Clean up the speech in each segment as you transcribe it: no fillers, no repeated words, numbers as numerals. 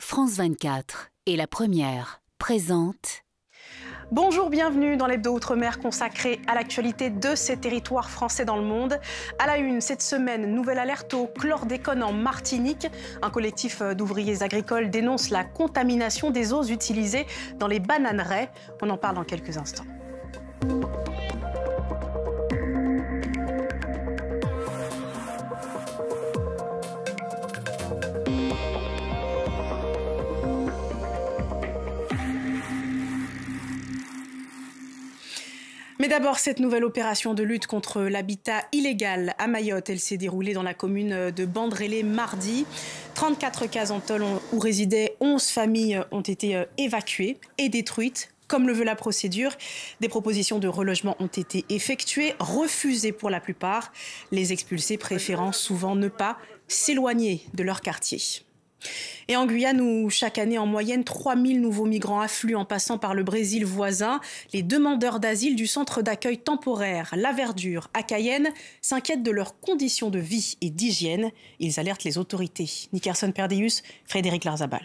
France 24 et La Première présente. Bonjour, bienvenue dans l'Hebdo Outre-mer consacré à l'actualité de ces territoires français dans le monde. À la une, cette semaine, nouvelle alerte au chlordécone en Martinique. Un collectif d'ouvriers agricoles dénonce la contamination des eaux utilisées dans les bananeraies. On en parle dans quelques instants. Mais d'abord, cette nouvelle opération de lutte contre l'habitat illégal à Mayotte, elle s'est déroulée dans la commune de Bandrélé mardi. 34 cases en tôle où résidaient 11 familles ont été évacuées et détruites. Comme le veut la procédure, des propositions de relogement ont été effectuées, refusées pour la plupart, les expulsés préférant souvent ne pas s'éloigner de leur quartier. Et en Guyane, où chaque année, en moyenne, 3000 nouveaux migrants affluent en passant par le Brésil voisin, les demandeurs d'asile du centre d'accueil temporaire La Verdure à Cayenne s'inquiètent de leurs conditions de vie et d'hygiène. Ils alertent les autorités. Nickerson Perdius, Frédéric Larzabal.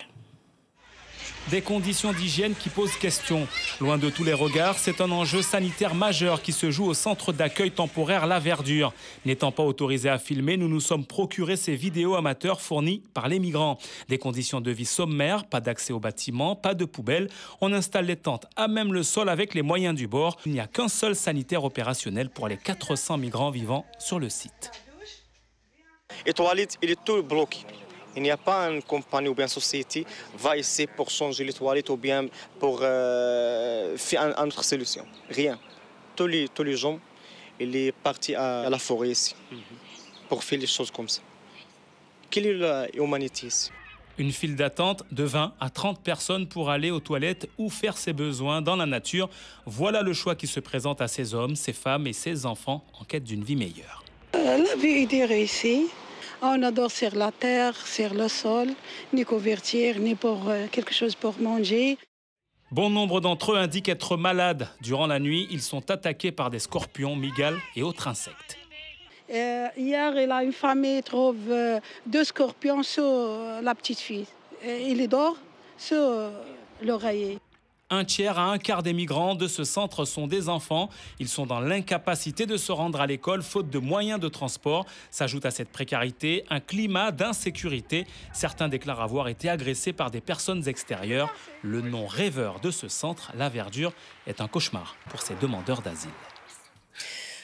Des conditions d'hygiène qui posent question. Loin de tous les regards, c'est un enjeu sanitaire majeur qui se joue au centre d'accueil temporaire La Verdure. N'étant pas autorisés à filmer, nous nous sommes procurés ces vidéos amateurs fournies par les migrants. Des conditions de vie sommaires, pas d'accès aux bâtiments, pas de poubelles. On installe les tentes à même le sol avec les moyens du bord. Il n'y a qu'un seul sanitaire opérationnel pour les 400 migrants vivant sur le site. Les toilettes, il est tout bloqué. Il n'y a pas une compagnie ou bien une société qui va essayer pour changer les toilettes ou bien pour faire une autre solution. Rien. Tous les gens, il est parti à la forêt ici pour faire les choses comme ça. Quelle est l'humanité ici? Une file d'attente de 20 à 30 personnes pour aller aux toilettes ou faire ses besoins dans la nature. Voilà le choix qui se présente à ces hommes, ces femmes et ces enfants en quête d'une vie meilleure. La vie est réussie. On adore sur la terre, sur le sol, ni couverture, ni pour quelque chose pour manger. Bon nombre d'entre eux indiquent être malades. Durant la nuit, ils sont attaqués par des scorpions, mygales et autres insectes. Hier, une famille trouve 2 scorpions sur la petite fille. Il dort sur l'oreiller. Un tiers à un quart des migrants de ce centre sont des enfants. Ils sont dans l'incapacité de se rendre à l'école faute de moyens de transport. S'ajoute à cette précarité un climat d'insécurité. Certains déclarent avoir été agressés par des personnes extérieures. Le nom rêveur de ce centre, La Verdure, est un cauchemar pour ces demandeurs d'asile.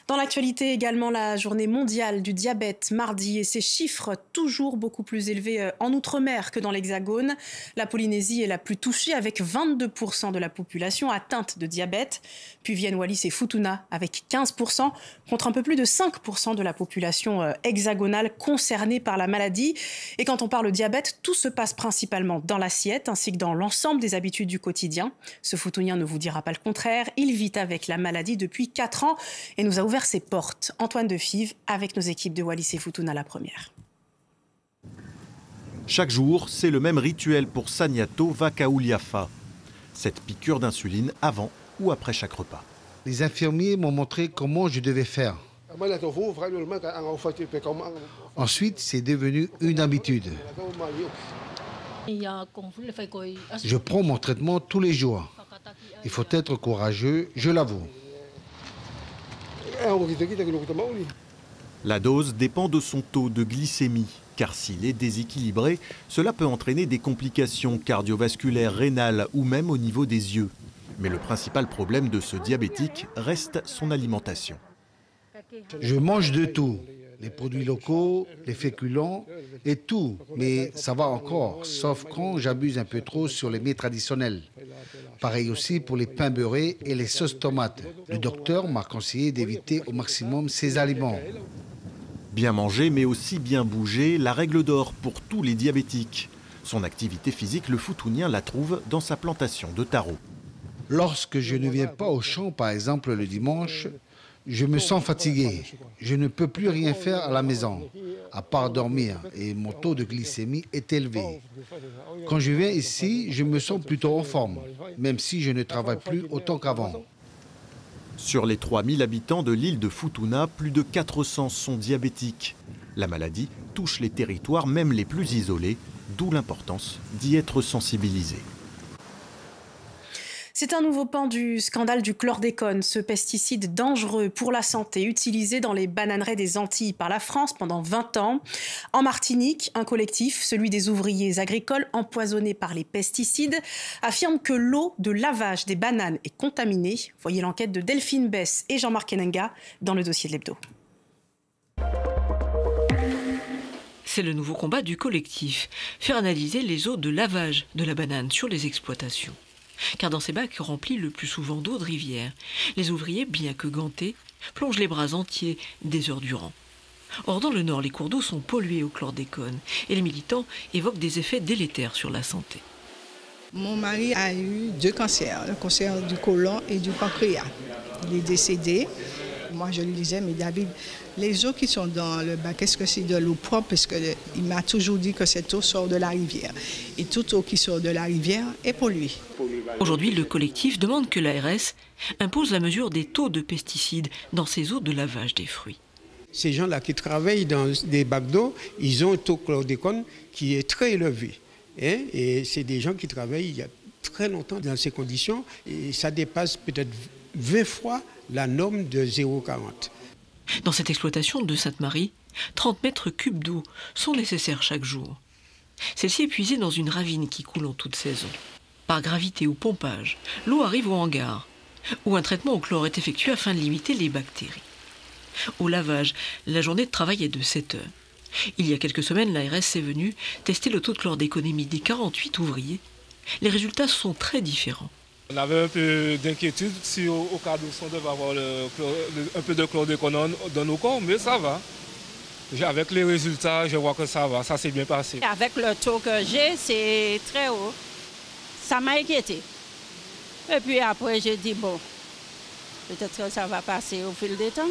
Dans l'actualité également, la journée mondiale du diabète mardi et ses chiffres toujours beaucoup plus élevés en Outre-mer que dans l'Hexagone. La Polynésie est la plus touchée avec 22% de la population atteinte de diabète. Puis viennent Wallis et Futuna avec 15% contre un peu plus de 5% de la population hexagonale concernée par la maladie. Et quand on parle diabète, tout se passe principalement dans l'assiette ainsi que dans l'ensemble des habitudes du quotidien. Ce Futunien ne vous dira pas le contraire. Il vit avec la maladie depuis 4 ans et nous a ouvert ses portes. Antoine Defive avec nos équipes de Wallis et Futuna La Première. Chaque jour, c'est le même rituel pour Saniato Vakauliafa. Cette piqûre d'insuline avant ou après chaque repas. Les infirmiers m'ont montré comment je devais faire. Ensuite, c'est devenu une habitude. Je prends mon traitement tous les jours. Il faut être courageux, je l'avoue. La dose dépend de son taux de glycémie, car s'il est déséquilibré, cela peut entraîner des complications cardiovasculaires, rénales ou même au niveau des yeux. Mais le principal problème de ce diabétique reste son alimentation. Je mange de tout, les produits locaux, les féculents et tout, mais ça va encore, sauf quand j'abuse un peu trop sur les mets traditionnels. Pareil aussi pour les pains beurrés et les sauces tomates. Le docteur m'a conseillé d'éviter au maximum ces aliments. Bien manger, mais aussi bien bouger, la règle d'or pour tous les diabétiques. Son activité physique, le Futunien la trouve dans sa plantation de taro. Lorsque je ne viens pas au champ, par exemple le dimanche, je me sens fatigué. Je ne peux plus rien faire à la maison, à part dormir, et mon taux de glycémie est élevé. Quand je viens ici, je me sens plutôt en forme, même si je ne travaille plus autant qu'avant. Sur les 3000 habitants de l'île de Futuna, plus de 400 sont diabétiques. La maladie touche les territoires, même les plus isolés, d'où l'importance d'y être sensibilisé. C'est un nouveau pan du scandale du chlordécone, ce pesticide dangereux pour la santé utilisé dans les bananeraies des Antilles par la France pendant 20 ans. En Martinique, un collectif, celui des ouvriers agricoles empoisonnés par les pesticides, affirme que l'eau de lavage des bananes est contaminée. Voyez l'enquête de Delphine Bess et Jean-Marc Enenga dans le dossier de l'Hebdo. C'est le nouveau combat du collectif, faire analyser les eaux de lavage de la banane sur les exploitations. Car dans ces bacs remplis le plus souvent d'eau de rivière, les ouvriers, bien que gantés, plongent les bras entiers des heures durant. Or, dans le Nord, les cours d'eau sont pollués au chlordécone et les militants évoquent des effets délétères sur la santé. Mon mari a eu 2 cancers, le cancer du côlon et du pancréas. Il est décédé. Moi, je lui disais, mais David, les eaux qui sont dans le bac, est-ce que c'est de l'eau propre? Parce qu'il m'a toujours dit que cette eau sort de la rivière. Et toute eau qui sort de la rivière est polluée. Aujourd'hui, le collectif demande que l'ARS impose la mesure des taux de pesticides dans ces eaux de lavage des fruits. Ces gens-là qui travaillent dans des bacs d'eau, ils ont un taux de chlordécone qui est très élevé. Et c'est des gens qui travaillent il y a très longtemps dans ces conditions. Et ça dépasse peut-être 20 fois la norme de 0,40. Dans cette exploitation de Sainte-Marie, 30 mètres cubes d'eau sont nécessaires chaque jour. Celle-ci est puisée dans une ravine qui coule en toute saison. Par gravité ou pompage, l'eau arrive au hangar, où un traitement au chlore est effectué afin de limiter les bactéries. Au lavage, la journée de travail est de 7 heures. Il y a quelques semaines, l'ARS est venue tester le taux de chlordéconémie des 48 ouvriers. Les résultats sont très différents. On avait un peu d'inquiétude si au cas où on devait avoir un peu de chlordécone dans nos corps, mais ça va. Avec les résultats, je vois que ça va, ça s'est bien passé. Avec le taux que j'ai, c'est très haut. Ça m'a inquiété. Et puis après, j'ai dit, bon, peut-être que ça va passer au fil des temps.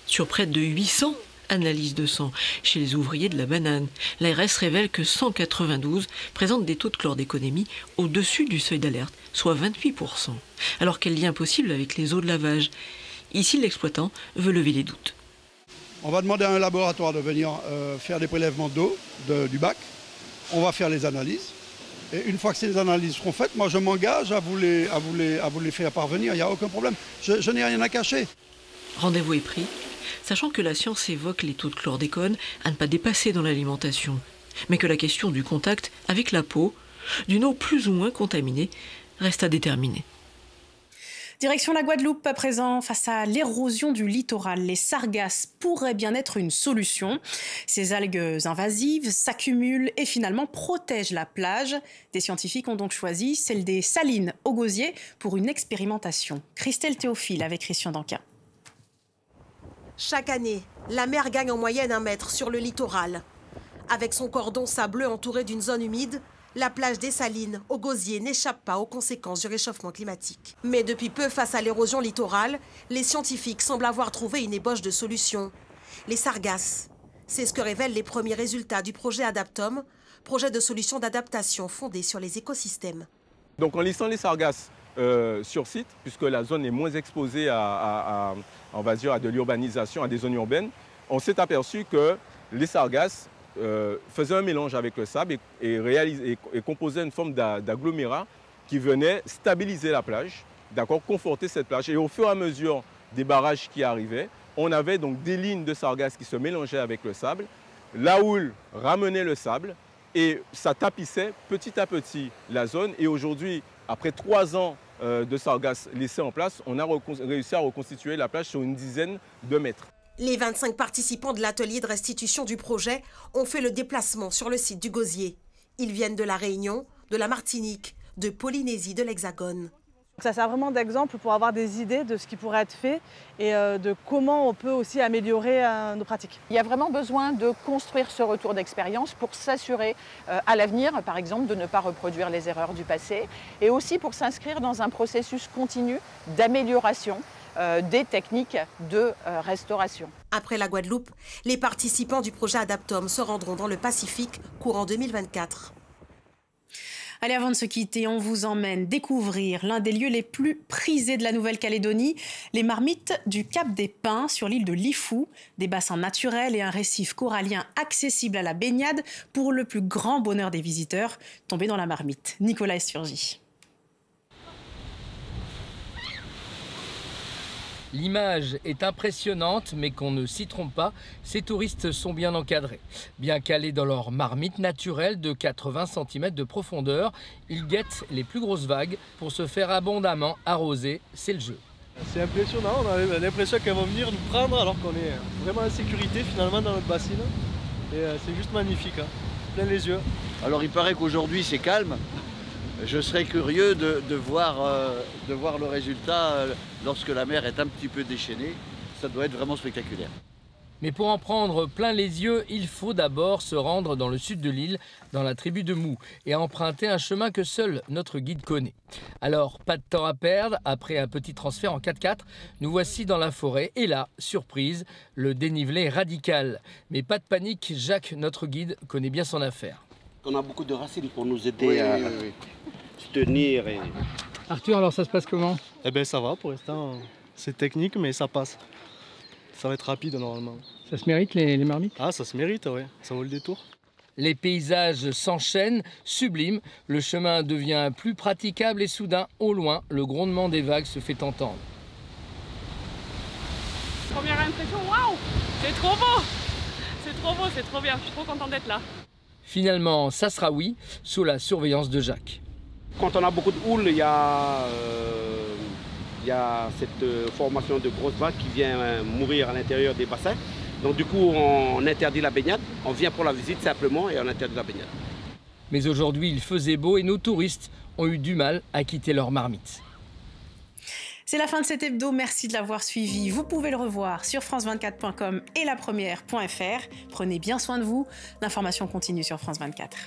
Sur près de 800 analyses de sang chez les ouvriers de la banane, l'ARS révèle que 192 présentent des taux de chlordéconémie au-dessus du seuil d'alerte, soit 28%. Alors quel lien possible avec les eaux de lavage? Ici, l'exploitant veut lever les doutes. On va demander à un laboratoire de venir faire des prélèvements d'eau du bac. On va faire les analyses. Et une fois que ces analyses seront faites, moi je m'engage à vous les faire parvenir. Il n'y a aucun problème. Je n'ai rien à cacher. Rendez-vous est pris, sachant que la science évoque les taux de chlordécone à ne pas dépasser dans l'alimentation, mais que la question du contact avec la peau, d'une eau plus ou moins contaminée, reste à déterminer. Direction la Guadeloupe à présent, face à l'érosion du littoral, les sargasses pourraient bien être une solution. Ces algues invasives s'accumulent et finalement protègent la plage. Des scientifiques ont donc choisi celle des salines au gosier pour une expérimentation. Christelle Théophile avec Christian Danquin. Chaque année, la mer gagne en moyenne 1 mètre sur le littoral. Avec son cordon sableux entouré d'une zone humide, la plage des Salines, au Gosier, n'échappe pas aux conséquences du réchauffement climatique. Mais depuis peu, face à l'érosion littorale, les scientifiques semblent avoir trouvé une ébauche de solution. Les sargasses. C'est ce que révèlent les premiers résultats du projet Adaptom, projet de solution d'adaptation fondé sur les écosystèmes. Donc en listant les sargasses sur site, puisque la zone est moins exposée on va dire, à de l'urbanisation, à des zones urbaines, on s'est aperçu que les sargasses faisaient un mélange avec le sable et composaient une forme d'agglomérat qui venait stabiliser la plage, conforter cette plage. Et au fur et à mesure des barrages qui arrivaient, on avait donc des lignes de sargasses qui se mélangeaient avec le sable. La houle ramenait le sable et ça tapissait petit à petit la zone. Et aujourd'hui, après 3 ans de sargasses laissées en place, on a réussi à reconstituer la plage sur une dizaine de mètres. Les 25 participants de l'atelier de restitution du projet ont fait le déplacement sur le site du Gosier. Ils viennent de la Réunion, de la Martinique, de Polynésie, de l'Hexagone. Ça sert vraiment d'exemple pour avoir des idées de ce qui pourrait être fait et de comment on peut aussi améliorer nos pratiques. Il y a vraiment besoin de construire ce retour d'expérience pour s'assurer à l'avenir, par exemple, de ne pas reproduire les erreurs du passé et aussi pour s'inscrire dans un processus continu d'amélioration des techniques de restauration. Après la Guadeloupe, les participants du projet Adaptom se rendront dans le Pacifique courant 2024. Allez, avant de se quitter, on vous emmène découvrir l'un des lieux les plus prisés de la Nouvelle-Calédonie, les marmites du Cap des Pins sur l'île de Lifou. Des bassins naturels et un récif corallien accessible à la baignade pour le plus grand bonheur des visiteurs. Tombés dans la marmite. Nicolas Esturgi. L'image est impressionnante, mais qu'on ne s'y trompe pas, ces touristes sont bien encadrés. Bien calés dans leur marmite naturelle de 80 cm de profondeur, ils guettent les plus grosses vagues pour se faire abondamment arroser, c'est le jeu. C'est impressionnant, on a l'impression qu'elles vont venir nous prendre alors qu'on est vraiment en sécurité finalement dans notre bassine. Et c'est juste magnifique, hein. Plein les yeux. Alors il paraît qu'aujourd'hui c'est calme. Je serais curieux de voir le résultat lorsque la mer est un petit peu déchaînée. Ça doit être vraiment spectaculaire. Mais pour en prendre plein les yeux, il faut d'abord se rendre dans le sud de l'île, dans la tribu de Mou, et emprunter un chemin que seul notre guide connaît. Alors, pas de temps à perdre, après un petit transfert en 4x4, nous voici dans la forêt, et là, surprise, le dénivelé est radical. Mais pas de panique, Jacques, notre guide, connaît bien son affaire. On a beaucoup de racines pour nous aider à se tenir. Arthur, alors ça se passe comment? Eh bien ça va pour l'instant, c'est technique mais ça passe. Ça va être rapide normalement. Ça se mérite les marmites? Ah ça se mérite, ouais, ça vaut le détour. Les paysages s'enchaînent, sublimes, le chemin devient plus praticable et soudain, au loin, le grondement des vagues se fait entendre. Première impression, waouh! C'est trop beau! C'est trop beau, c'est trop bien, je suis trop contente d'être là. Finalement, ça sera oui, sous la surveillance de Jacques. Quand on a beaucoup de houle, il y a cette formation de grosses vagues qui vient mourir à l'intérieur des bassins. Donc du coup, on interdit la baignade. On vient pour la visite simplement et on interdit la baignade. Mais aujourd'hui, il faisait beau et nos touristes ont eu du mal à quitter leur marmite. C'est la fin de cet hebdo, merci de l'avoir suivi. Vous pouvez le revoir sur france24.com et lapremière.fr. Prenez bien soin de vous. L'information continue sur France 24.